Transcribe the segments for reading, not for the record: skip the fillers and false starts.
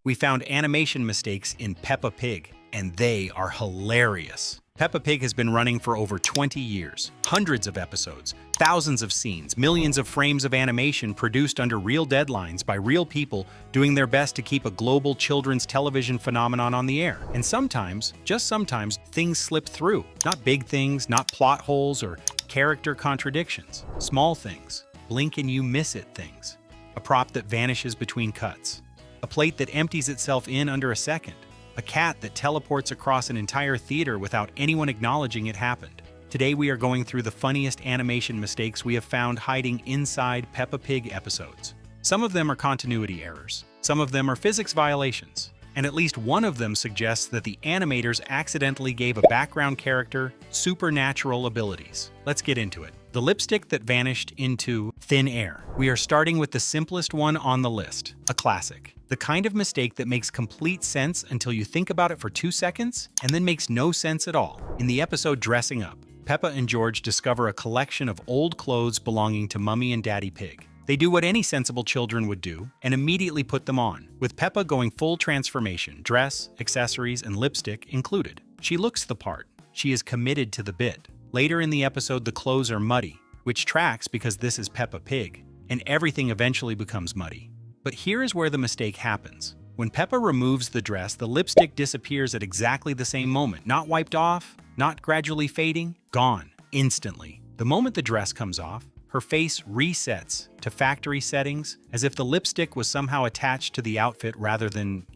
We found animation mistakes in Peppa Pig, and they are hilarious. Peppa Pig has been running for over 20 years. Hundreds of episodes, thousands of scenes, millions of frames of animation produced under real deadlines by real people doing their best to keep a global children's television phenomenon on the air. And sometimes, just sometimes, things slip through. Not big things, not plot holes or character contradictions. Small things. Blink and you miss it things. A prop that vanishes between cuts. A plate that empties itself in under a second. A cat that teleports across an entire theater without anyone acknowledging it happened. Today we are going through the funniest animation mistakes we have found hiding inside Peppa Pig episodes. Some of them are continuity errors. Some of them are physics violations. And at least one of them suggests that the animators accidentally gave a background character supernatural abilities. Let's get into it. The lipstick that vanished into thin air. We are starting with the simplest one on the list, a classic. The kind of mistake that makes complete sense until you think about it for 2 seconds and then makes no sense at all. In the episode Dressing Up, Peppa and George discover a collection of old clothes belonging to Mummy and Daddy Pig. They do what any sensible children would do and immediately put them on, with Peppa going full transformation, dress, accessories, and lipstick included. She looks the part. She is committed to the bit. Later in the episode, the clothes are muddy, which tracks because this is Peppa Pig, and everything eventually becomes muddy. But here is where the mistake happens. When Peppa removes the dress, the lipstick disappears at exactly the same moment. Not wiped off, not gradually fading, gone, instantly. The moment the dress comes off, her face resets to factory settings as if the lipstick was somehow attached to the outfit rather than,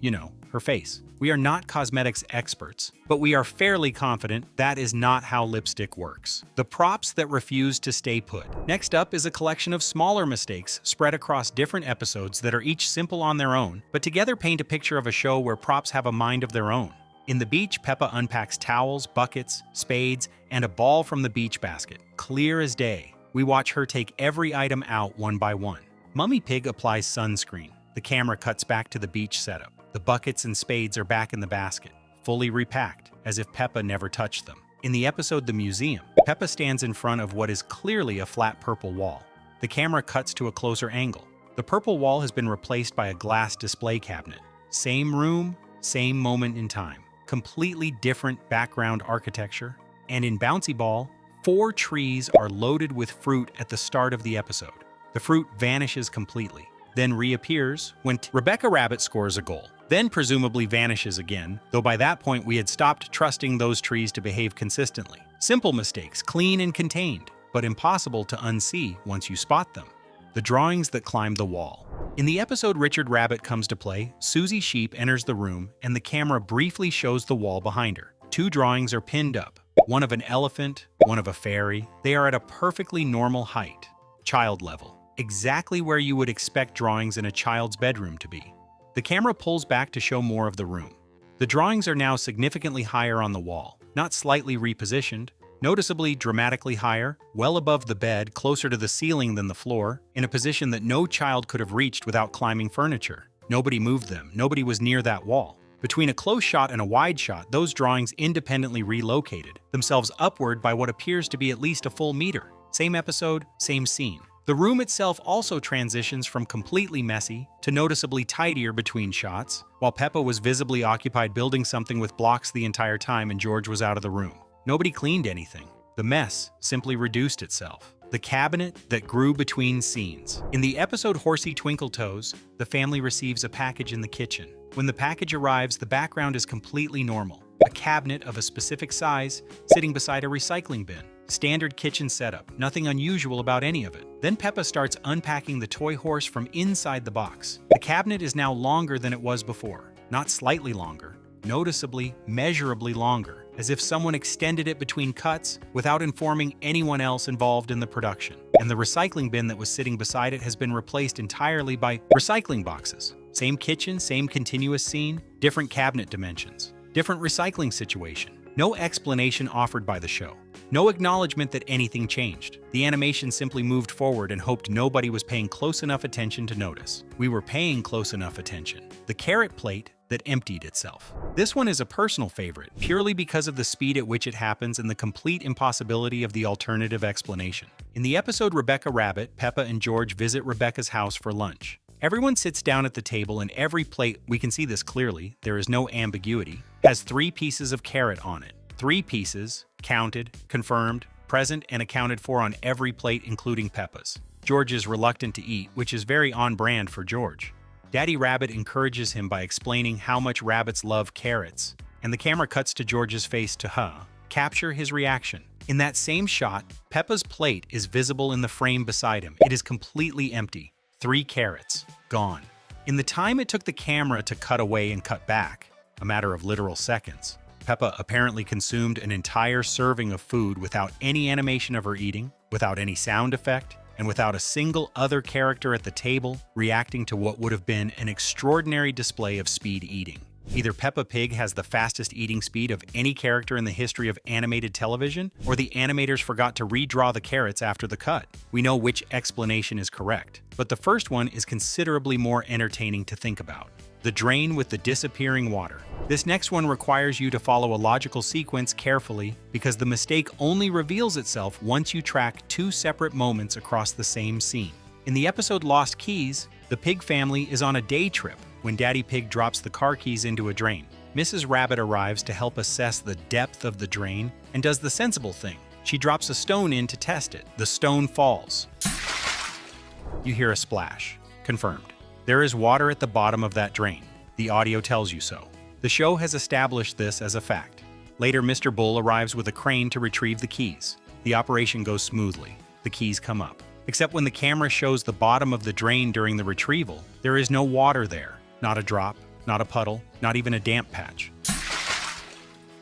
her face. We are not cosmetics experts, but we are fairly confident that is not how lipstick works. The props that refuse to stay put. Next up is a collection of smaller mistakes spread across different episodes that are each simple on their own, but together paint a picture of a show where props have a mind of their own. In the beach, Peppa unpacks towels, buckets, spades, and a ball from the beach basket. Clear as day. We watch her take every item out one by one. Mummy Pig applies sunscreen. The camera cuts back to the beach setup. The buckets and spades are back in the basket, fully repacked, as if Peppa never touched them. In the episode The Museum, Peppa stands in front of what is clearly a flat purple wall. The camera cuts to a closer angle. The purple wall has been replaced by a glass display cabinet. Same room, same moment in time. Completely different background architecture. And in Bouncy Ball, 4 trees are loaded with fruit at the start of the episode. The fruit vanishes completely, then reappears when Rebecca Rabbit scores a goal, then presumably vanishes again, though by that point we had stopped trusting those trees to behave consistently. Simple mistakes, clean and contained, but impossible to unsee once you spot them. The drawings that climb the wall. In the episode Richard Rabbit Comes to Play, Susie Sheep enters the room and the camera briefly shows the wall behind her. 2 drawings are pinned up, one of an elephant, one of a fairy. They are at a perfectly normal height, child level, exactly where you would expect drawings in a child's bedroom to be. The camera pulls back to show more of the room. The drawings are now significantly higher on the wall, not slightly repositioned, noticeably dramatically higher, well above the bed, closer to the ceiling than the floor, in a position that no child could have reached without climbing furniture. Nobody moved them, nobody was near that wall. Between a close shot and a wide shot, those drawings independently relocated themselves upward by what appears to be at least a full meter. Same episode, same scene. The room itself also transitions from completely messy to noticeably tidier between shots, while Peppa was visibly occupied building something with blocks the entire time and George was out of the room. Nobody cleaned anything. The mess simply reduced itself. The cabinet that grew between scenes. In the episode Horsey Twinkle Toes, the family receives a package in the kitchen. When the package arrives, the background is completely normal. A cabinet of a specific size sitting beside a recycling bin. Standard kitchen setup, nothing unusual about any of it. Then Peppa starts unpacking the toy horse from inside the box. The cabinet is now longer than it was before. Not slightly longer, noticeably, measurably longer, as if someone extended it between cuts without informing anyone else involved in the production. And the recycling bin that was sitting beside it has been replaced entirely by recycling boxes. Same kitchen, same continuous scene, different cabinet dimensions, different recycling situation. No explanation offered by the show. No acknowledgement that anything changed. The animation simply moved forward and hoped nobody was paying close enough attention to notice. We were paying close enough attention. The carrot plate that emptied itself. This one is a personal favorite, purely because of the speed at which it happens and the complete impossibility of the alternative explanation. In the episode Rebecca Rabbit, Peppa and George visit Rebecca's house for lunch. Everyone sits down at the table and every plate, we can see this clearly, there is no ambiguity, has 3 pieces of carrot on it. 3 pieces, counted, confirmed, present, and accounted for on every plate, including Peppa's. George is reluctant to eat, which is very on brand for George. Daddy Rabbit encourages him by explaining how much rabbits love carrots, and the camera cuts to George's face to capture his reaction. In that same shot, Peppa's plate is visible in the frame beside him. It is completely empty. 3 carrots, gone. In the time it took the camera to cut away and cut back, a matter of literal seconds, Peppa apparently consumed an entire serving of food without any animation of her eating, without any sound effect, and without a single other character at the table reacting to what would have been an extraordinary display of speed eating. Either Peppa Pig has the fastest eating speed of any character in the history of animated television, or the animators forgot to redraw the carrots after the cut. We know which explanation is correct, but the first one is considerably more entertaining to think about. The drain with the disappearing water. This next one requires you to follow a logical sequence carefully because the mistake only reveals itself once you track 2 separate moments across the same scene. In the episode Lost Keys, the Pig family is on a day trip when Daddy Pig drops the car keys into a drain. Mrs. Rabbit arrives to help assess the depth of the drain and does the sensible thing. She drops a stone in to test it. The stone falls. You hear a splash. Confirmed. There is water at the bottom of that drain. The audio tells you so. The show has established this as a fact. Later, Mr. Bull arrives with a crane to retrieve the keys. The operation goes smoothly. The keys come up. Except when the camera shows the bottom of the drain during the retrieval, there is no water there. Not a drop, not a puddle, not even a damp patch.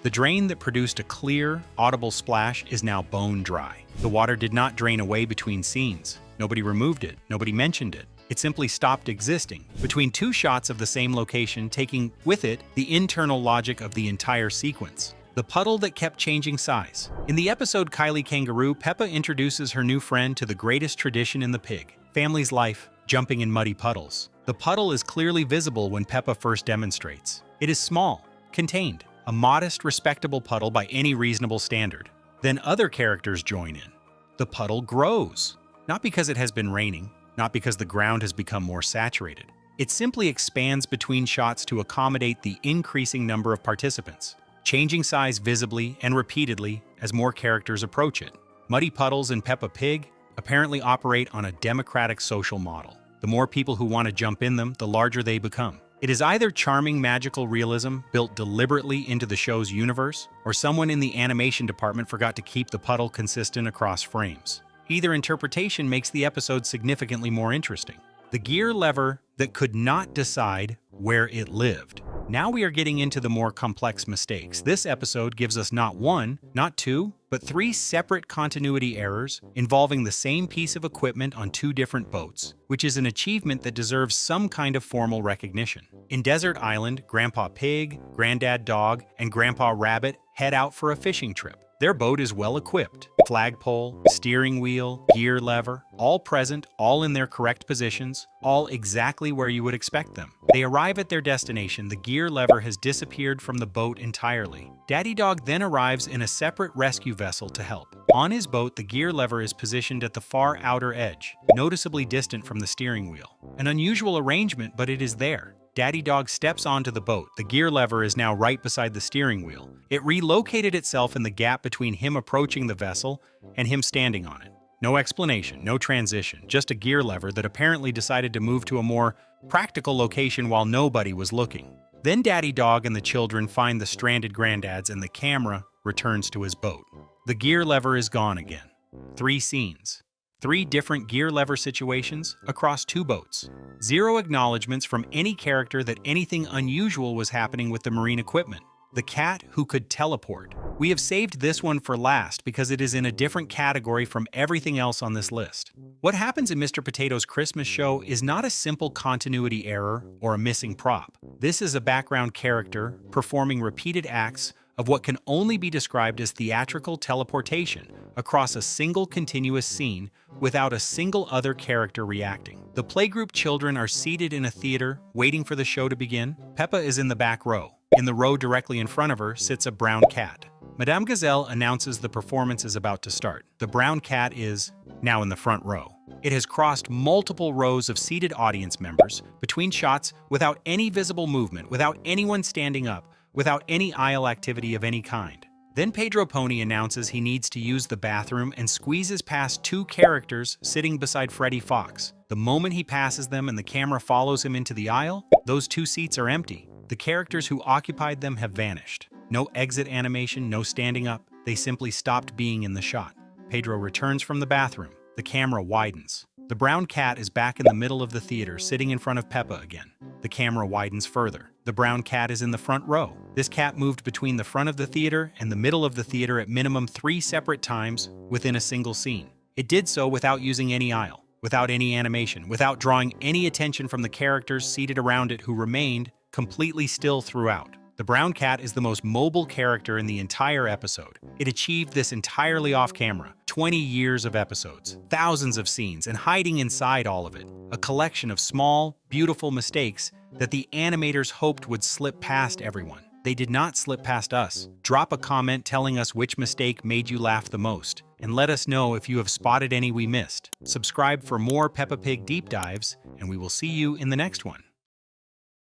The drain that produced a clear, audible splash is now bone dry. The water did not drain away between scenes. Nobody removed it. Nobody mentioned it. It simply stopped existing between 2 shots of the same location, taking with it the internal logic of the entire sequence. The puddle that kept changing size. In the episode Kylie Kangaroo, Peppa introduces her new friend to the greatest tradition in the pig family's life, jumping in muddy puddles. The puddle is clearly visible when Peppa first demonstrates. It is small, contained, a modest, respectable puddle by any reasonable standard. Then other characters join in. The puddle grows, not because it has been raining, not because the ground has become more saturated. It simply expands between shots to accommodate the increasing number of participants, changing size visibly and repeatedly as more characters approach it. Muddy puddles in Peppa Pig apparently operate on a democratic social model. The more people who want to jump in them, the larger they become. It is either charming magical realism built deliberately into the show's universe, or someone in the animation department forgot to keep the puddle consistent across frames. Either interpretation makes the episode significantly more interesting. The gear lever that could not decide where it lived. Now we are getting into the more complex mistakes. This episode gives us not 1, not 2, but 3 separate continuity errors involving the same piece of equipment on 2 different boats, which is an achievement that deserves some kind of formal recognition. In Desert Island, Grandpa Pig, Granddad Dog, and Grandpa Rabbit head out for a fishing trip. Their boat is well equipped. Flagpole, steering wheel, gear lever, all present, all in their correct positions, all exactly where you would expect them. They arrive at their destination. The gear lever has disappeared from the boat entirely. Daddy Dog then arrives in a separate rescue vessel to help. On his boat, the gear lever is positioned at the far outer edge, noticeably distant from the steering wheel. An unusual arrangement, but it is there. Daddy Dog steps onto the boat. The gear lever is now right beside the steering wheel. It relocated itself in the gap between him approaching the vessel and him standing on it. No explanation, no transition, just a gear lever that apparently decided to move to a more practical location while nobody was looking. Then Daddy Dog and the children find the stranded granddads and the camera returns to his boat. The gear lever is gone again. 3 scenes. 3 different gear lever situations across 2 boats. 0 acknowledgements from any character that anything unusual was happening with the marine equipment. The cat who could teleport. We have saved this one for last because it is in a different category from everything else on this list. What happens in Mr. Potato's Christmas show is not a simple continuity error or a missing prop. This is a background character performing repeated acts of what can only be described as theatrical teleportation across a single continuous scene without a single other character reacting. The playgroup children are seated in a theater waiting for the show to begin. Peppa is in the back row. In the row directly in front of her sits a brown cat. Madame Gazelle announces the performance is about to start. The brown cat is now in the front row. It has crossed multiple rows of seated audience members between shots without any visible movement, without anyone standing up, without any aisle activity of any kind. Then Pedro Pony announces he needs to use the bathroom and squeezes past two characters sitting beside Freddy Fox. The moment he passes them and the camera follows him into the aisle, those two seats are empty. The characters who occupied them have vanished. No exit animation, no standing up. They simply stopped being in the shot. Pedro returns from the bathroom. The camera widens. The brown cat is back in the middle of the theater, sitting in front of Peppa again. The camera widens further. The brown cat is in the front row. This cat moved between the front of the theater and the middle of the theater at minimum 3 separate times within a single scene. It did so without using any aisle, without any animation, without drawing any attention from the characters seated around it who remained completely still throughout. The brown cat is the most mobile character in the entire episode. It achieved this entirely off camera. 20 years of episodes, thousands of scenes, and hiding inside all of it. A collection of small, beautiful mistakes that the animators hoped would slip past everyone. They did not slip past us. Drop a comment telling us which mistake made you laugh the most, and let us know if you have spotted any we missed. Subscribe for more Peppa Pig deep dives, and we will see you in the next one.